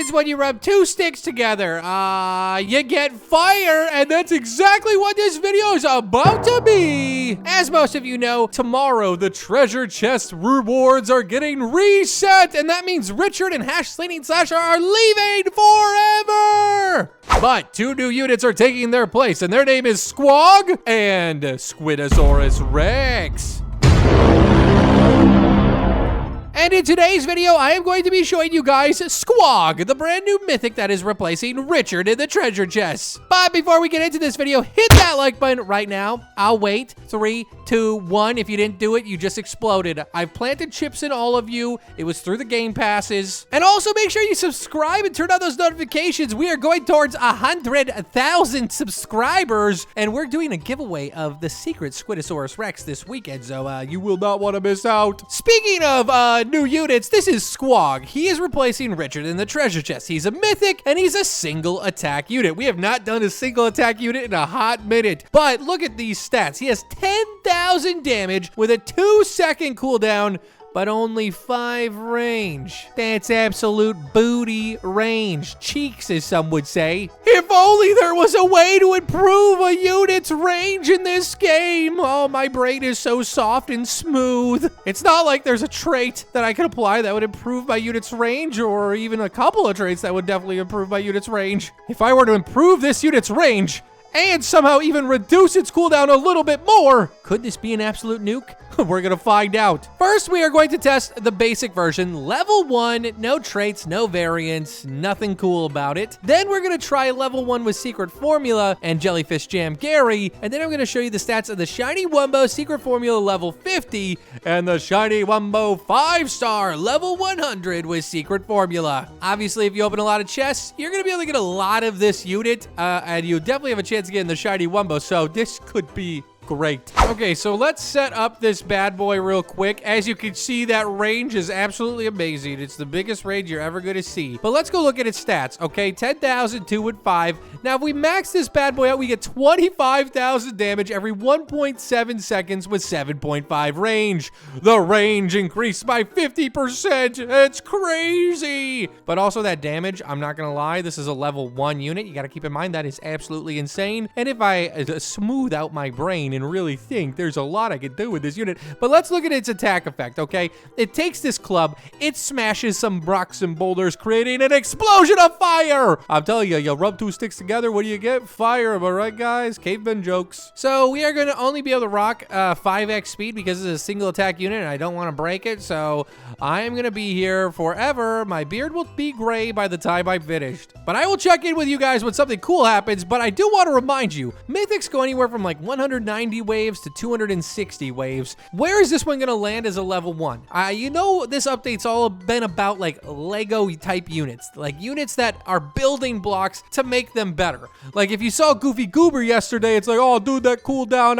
happens when you rub two sticks together? You get fire, and that's exactly what this video is about to be. As most of you know, tomorrow the treasure chest rewards are getting reset, and that means Richard and #Slasher are leaving forever. But two new units are taking their place, and their name is SQUOG and Squidosaurus Rex. And in today's video, I am going to be showing you guys SQUOG, the brand new mythic that is replacing Richard in the treasure chest. But before we get into this video, hit that like button right now. I'll wait. 3, 2, 1. If you didn't do it, you just exploded. I've planted chips in all of you. It was through the game passes. And also make sure you subscribe and turn on those notifications. We are going towards 100,000 subscribers, and we're doing a giveaway of the secret Squidosaurus Rex this weekend, so you will not want to miss out. Speaking of new units, this is SQUOG. He is replacing Richard in the treasure chest. He's a mythic, and he's a single attack unit. We have not done a single attack unit in a hot minute, but look at these stats. He has 10,000 damage with a 2-second cooldown, but only 5 range. That's absolute booty range. Cheeks, as some would say. If only there was a way to improve a unit's range in this game. Oh, my brain is so soft and smooth. It's not like there's a trait that I could apply that would improve my unit's range, or even a couple of traits that would definitely improve my unit's range. If I were to improve this unit's range, and somehow even reduce its cooldown a little bit more, could this be an absolute nuke? We're gonna find out. First, we are going to test the basic version, level 1, no traits, no variants, nothing cool about it. Then we're gonna try level 1 with Secret Formula and Jellyfish Jam Gary, and then I'm gonna show you the stats of the Shiny Wombo Secret Formula level 50, and the Shiny Wombo 5-star level 100 with Secret Formula. Obviously, if you open a lot of chests, you're gonna be able to get a lot of this unit, and you definitely have a chance of getting the Shiny Wombo, so this could be great. Okay, so let's set up this bad boy real quick. As you can see, that range is absolutely amazing. It's the biggest range you're ever going to see. But let's go look at its stats, okay? 10,000, 2 and 5. Now, if we max this bad boy out, we get 25,000 damage every 1.7 seconds with 7.5 range. The range increased by 50%. It's crazy. But also that damage, I'm not going to lie, this is a level 1 unit. You got to keep in mind that is absolutely insane. And if I smooth out my brain and really think, there's a lot I could do with this unit. But let's look at its attack effect, okay? It takes this club, it smashes some rocks and boulders, creating an explosion of fire. I'm telling you, you rub two sticks together, what do you get? Fire, am I right, guys? Caveman jokes. So we are going to only be able to rock 5x speed because it's a single attack unit and I don't want to break it, so I am going to be here forever. My beard will be gray by the time I'm finished. But I will check in with you guys when something cool happens, but I do want to remind you, mythics go anywhere from like 190 waves to 260 waves. Where is this one gonna land as a level 1? You know, this update's all been about like Lego type units, like units that are building blocks to make them better. Like if you saw Goofy Goober yesterday, it's like, oh dude, that cooldown,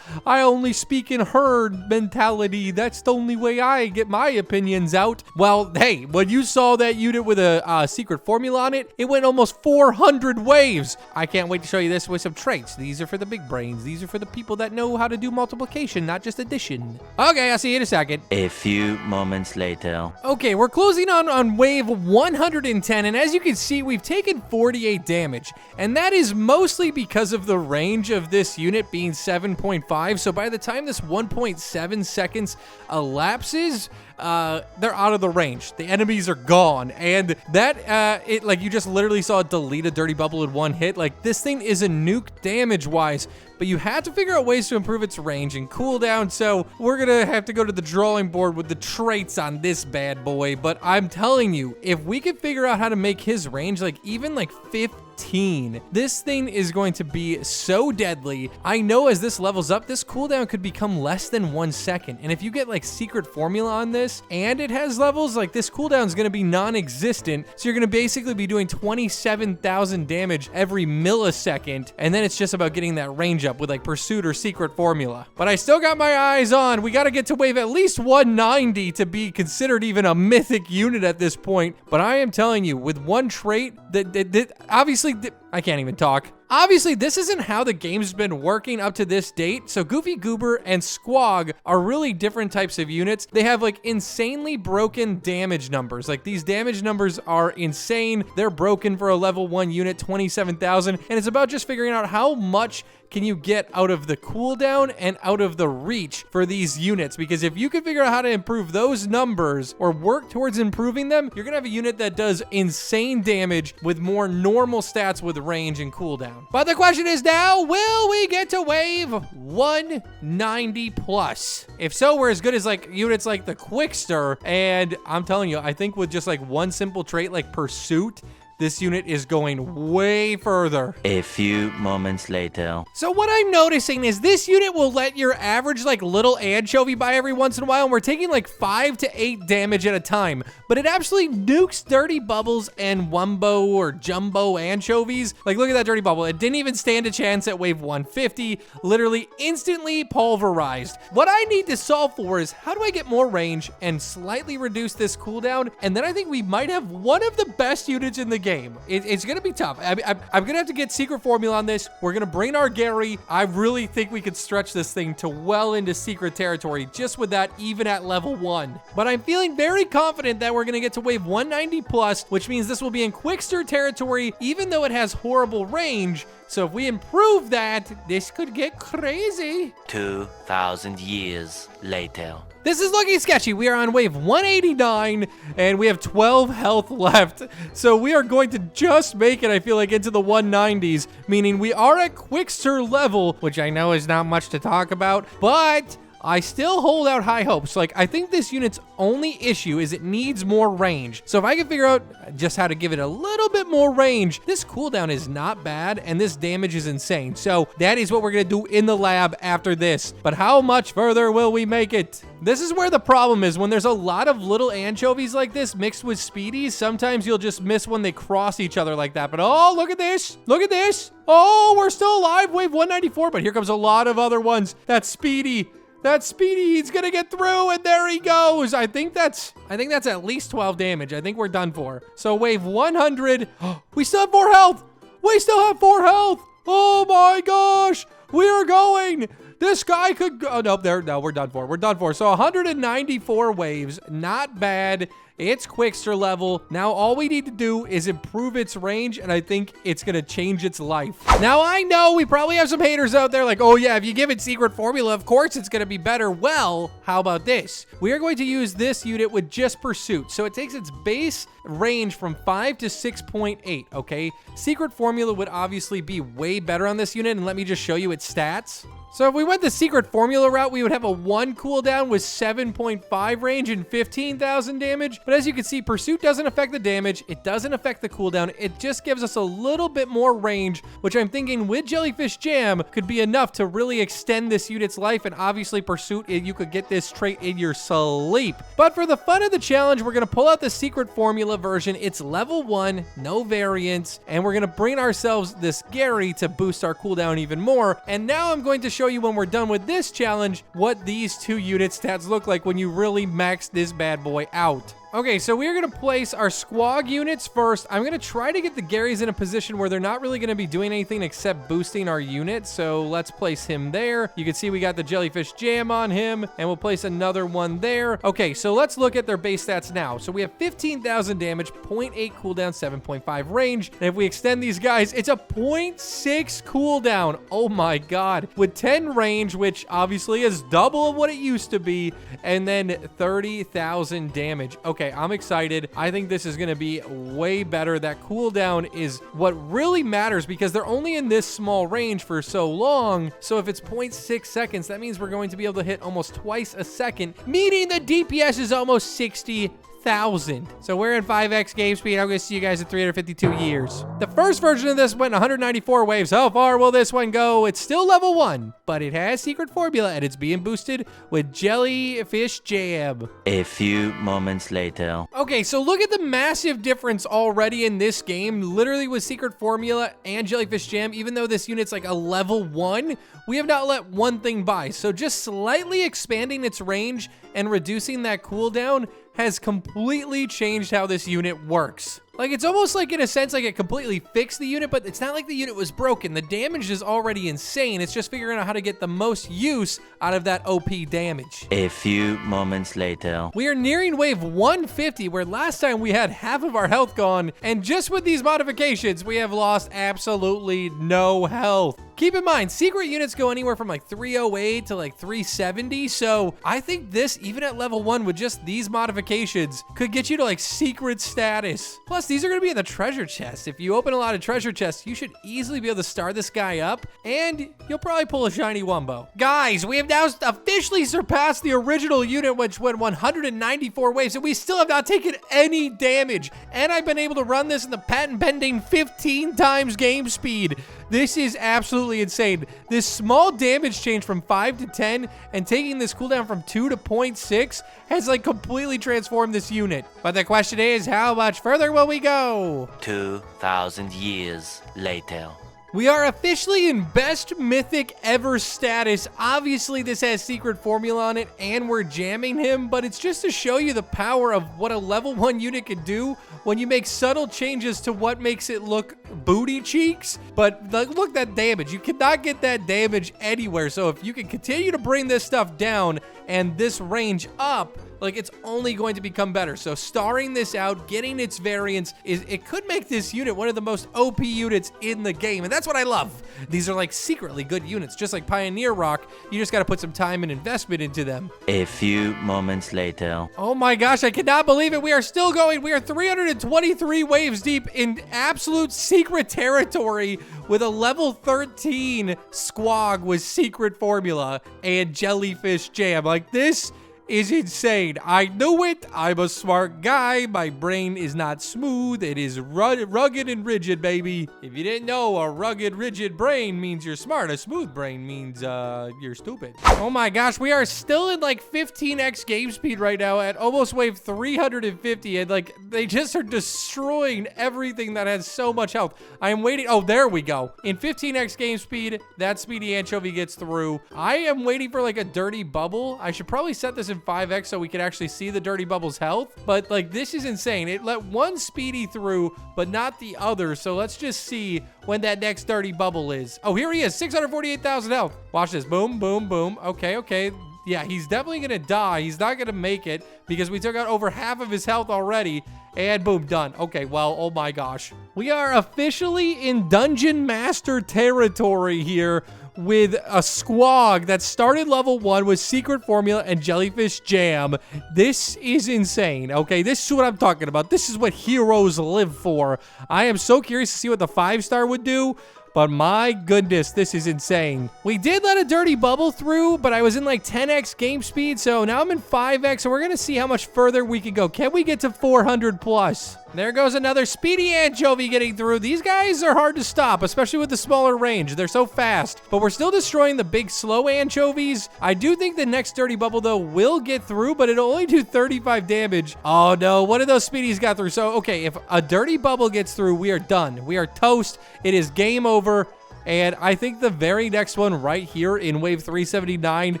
I only speak in herd mentality. That's the only way I get my opinions out. Well, hey, when you saw that unit with a secret formula on it, it went almost 400 waves. I can't wait to show you this with some traits. These are for the big brains. These are for the people that know how to do multiplication, not just addition. Okay, I'll see you in a second. A few moments later. Okay, we're closing on wave 110, and as you can see, we've taken 48 damage, and that is mostly because of the range of this unit being 7.5, so by the time this 1.7 seconds elapses, they're out of the range. The enemies are gone, and that, like you just literally saw it delete a dirty bubble in one hit. Like this thing is a nuke damage-wise, but you have to figure out ways to improve its range and cooldown, so we're gonna have to go to the drawing board with the traits on this bad boy. But I'm telling you, if we could figure out how to make his range like even like 15, this thing is going to be so deadly. I know as this levels up, this cooldown could become less than 1 second, and if you get like secret formula on this and it has levels, like this cooldown is gonna be non-existent, so you're gonna basically be doing 27,000 damage every millisecond, and then it's just about getting that range up with like Pursuit or Secret Formula. But I still got my eyes on, we gotta get to wave at least 190 to be considered even a mythic unit at this point. But I am telling you, with one trait that obviously I can't even talk. Obviously, this isn't how the game's been working up to this date, so Goofy Goober and SQUOG are really different types of units. They have like insanely broken damage numbers. Like these damage numbers are insane. They're broken for a level 1 unit, 27,000, and it's about just figuring out how much can you get out of the cooldown and out of the reach for these units, because if you can figure out how to improve those numbers or work towards improving them, you're gonna have a unit that does insane damage with more normal stats with range and cooldown. But the question is now, will we get to wave 190 plus? If so, we're as good as like units like the Quickster, and I'm telling you, I think with just like one simple trait like Pursuit, this unit is going way further. A few moments later. So what I'm noticing is this unit will let your average like little anchovy by every once in a while, and we're taking like 5 to 8 damage at a time. But it absolutely nukes Dirty Bubbles and Wombo or Jumbo anchovies. Like look at that Dirty Bubble. It didn't even stand a chance at wave 150. Literally instantly pulverized. What I need to solve for is how do I get more range and slightly reduce this cooldown? And then I think we might have one of the best units in the game. It's gonna be tough. I'm gonna have to get secret formula on this. We're gonna bring our Gary. I really think we could stretch this thing to well into secret territory just with that, even at level 1. But I'm feeling very confident that we're gonna get to wave 190 plus, which means this will be in Quickster territory, even though it has horrible range. So if we improve that, this could get crazy. 2,000 years later. This is looking sketchy. We are on wave 189, and we have 12 health left. So we are going to just make it, I feel like, into the 190s, meaning we are at Quickster level, which I know is not much to talk about, but I still hold out high hopes. Like, I think this unit's only issue is it needs more range. So if I can figure out just how to give it a little bit more range, this cooldown is not bad, and this damage is insane. So that is what we're gonna do in the lab after this. But how much further will we make it? This is where the problem is. When there's a lot of little anchovies like this mixed with speedies, sometimes you'll just miss when they cross each other like that. But oh, look at this. Look at this. Oh, we're still alive, wave 194, but here comes a lot of other ones. That's Speedy. That's Speedy. He's gonna get through, and there he goes. I think that's at least 12 damage. I think we're done for. So wave 100. We still have 4 health. We still have 4 health. Oh my gosh. We are going. This guy could go. Oh, no, we're done for. We're done for. So 194 waves. Not bad. It's Quickster level. Now all we need to do is improve its range, and I think it's gonna change its life. Now I know we probably have some haters out there like, oh yeah, if you give it secret formula, of course it's gonna be better. Well, how about this? We are going to use this unit with just Pursuit. So it takes its base range from 5 to 6.8, okay? Secret formula would obviously be way better on this unit, and let me just show you its stats. So if we went the secret formula route, we would have a 1 cooldown with 7.5 range and 15,000 damage. But as you can see, Pursuit doesn't affect the damage. It doesn't affect the cooldown. It just gives us a little bit more range, which I'm thinking with Jellyfish Jam could be enough to really extend this unit's life. And obviously Pursuit, you could get this trait in your sleep. But for the fun of the challenge, we're going to pull out the secret formula version. It's level 1, no variants. And we're going to bring ourselves this Gary to boost our cooldown even more. And now I'm going to show you when we're done with this challenge what these 2 unit stats look like when you really max this bad boy out. Okay, so we're going to place our SQUOG units first. I'm going to try to get the Garys in a position where they're not really going to be doing anything except boosting our unit. So let's place him there. You can see we got the Jellyfish Jam on him, and we'll place another one there. Okay, so let's look at their base stats now. So we have 15,000 damage, 0.8 cooldown, 7.5 range. And if we extend these guys, it's a 0.6 cooldown. Oh my God. With 10 range, which obviously is double of what it used to be, and then 30,000 damage. Okay. I'm excited. I think this is going to be way better. That cooldown is what really matters because they're only in this small range for so long. So if it's 0.6 seconds, that means we're going to be able to hit almost twice a second, meaning the DPS is almost 60,000. So we're in 5x game speed. I'm going to see you guys in 352 years. The first version of this went 194 waves. How far will this one go? It's still level 1, but it has secret formula and it's being boosted with Jellyfish Jam. A few moments later. Okay, so look at the massive difference already in this game. Literally with secret formula and Jellyfish Jam, even though this unit's like a level 1, we have not let one thing by. So just slightly expanding its range and reducing that cooldown has completely changed how this unit works. Like, it's almost like, in a sense, like it completely fixed the unit, but it's not like the unit was broken. The damage is already insane. It's just figuring out how to get the most use out of that OP damage. A few moments later. We are nearing wave 150, where last time we had half of our health gone, and just with these modifications, we have lost absolutely no health. Keep in mind, secret units go anywhere from like 308 to like 370, so I think this, even at level 1 with just these modifications, could get you to like secret status. Plus, these are going to be in the treasure chest. If you open a lot of treasure chests, you should easily be able to star this guy up, and you'll probably pull a shiny Wombo. Guys, we have now officially surpassed the original unit, which went 194 waves, and we still have not taken any damage. And I've been able to run this in the patent-pending 15 times game speed. This is absolutely insane. This small damage change from 5 to 10 and taking this cooldown from 2 to 0.6 has like completely transformed this unit. But the question is, how much further will we go? 2,000 years later. We are officially in best mythic ever status. Obviously, this has secret formula on it, and we're jamming him, but it's just to show you the power of what a level 1 unit can do when you make subtle changes to what makes it look booty cheeks. But look, that damage. You cannot get that damage anywhere. So if you can continue to bring this stuff down and this range up, like, it's only going to become better. So starring this out, getting its variants, it could make this unit one of the most OP units in the game. And that's what I love. These are like secretly good units, just like Pioneer Rock. You just got to put some time and investment into them. A few moments later. Oh my gosh, I cannot believe it. We are still going. We are 323 waves deep in absolute secret territory with a level 13 SQUOG with secret formula and jellyfish jam. Like, this is insane. I knew it. I'm a smart guy. My brain is not smooth. It is rugged and rigid, baby. If you didn't know, a rugged, rigid brain means you're smart. A smooth brain means you're stupid. Oh my gosh, we are still in like 15x game speed right now at almost wave 350, and like they just are destroying everything that has so much health. I am waiting. Oh, there we go. In 15x game speed, that speedy anchovy gets through. I am waiting for like a dirty bubble. I should probably set this in 5x so we can actually see the dirty bubble's health, but like, this is insane. It let one speedy through but not the other, so let's just see when that next dirty bubble is. Oh, here he is, 648,000 health. Watch this. Boom, boom, boom. Okay. Yeah, he's definitely gonna die. He's not gonna make it because we took out over half of his health already. And boom, done. Okay, well, oh my gosh. We are officially in Dungeon Master territory here with a SQUOG that started level 1 with secret formula and jellyfish jam. This is insane, okay? This is what I'm talking about. This is what heroes live for. I am so curious to see what the 5-star would do, but my goodness, this is insane. We did let a dirty bubble through, but I was in like 10x game speed, so now I'm in 5x, so we're gonna see how much further we can go. Can we get to 400 plus? There goes another speedy anchovy getting through. These guys are hard to stop, especially with the smaller range. They're so fast, but we're still destroying the big slow anchovies. I do think the next dirty bubble though will get through, but it'll only do 35 damage. Oh no, one of those speedies got through. So, okay, if a dirty bubble gets through, we are done. We are toast. It is game over. And I think the very next one right here in wave 379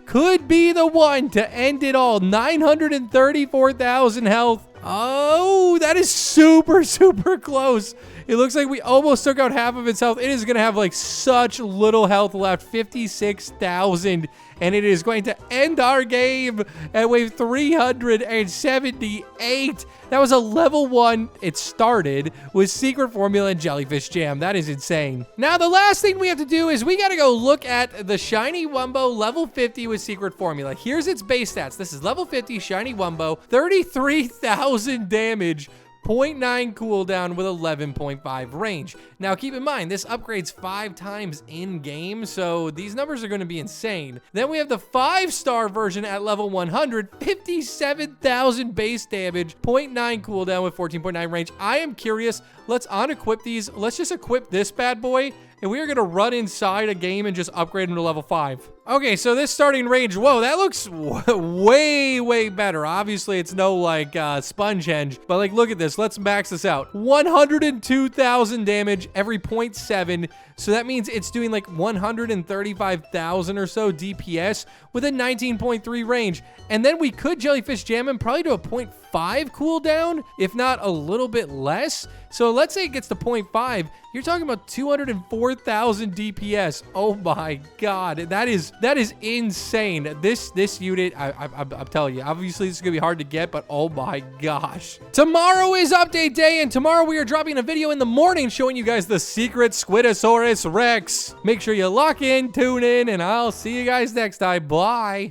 could be the one to end it all. 934,000 health. Oh, that is super, super close. It looks like we almost took out half of its health. It is going to have like such little health left, 56,000. And it is going to end our game at wave 378. That was a level 1. It started with secret formula and jellyfish jam. That is insane. Now, the last thing we have to do is we got to go look at the shiny Wombo level 50 with secret formula. Here's its base stats. This is level 50 shiny Wombo, 33,000 damage, 0.9 cooldown with 11.5 range. Now, keep in mind, this upgrades 5 times in-game, so these numbers are going to be insane. Then we have the 5-star version at level 100, 57,000 base damage, 0.9 cooldown with 14.9 range. I am curious. Let's unequip these. Let's just equip this bad boy and we are gonna run inside a game and just upgrade him to level 5. Okay, so this starting range, whoa, that looks way better. Obviously, it's no like Spongehenge, but like, look at this. Let's max this out. 102,000 damage every 0.7. So that means it's doing like 135,000 or so DPS with a 19.3 range. And then we could Jellyfish Jam him probably to a 0.5 cooldown, if not a little bit less. So let's say it gets to 0.5. You're talking about 204,000 DPS. Oh my God, that is insane. This unit, I'm telling you, obviously this is gonna be hard to get, but oh my gosh. Tomorrow is update day, and tomorrow we are dropping a video in the morning showing you guys the secret Squidosaurus Rex. Make sure you lock in, tune in, and I'll see you guys next time. Bye.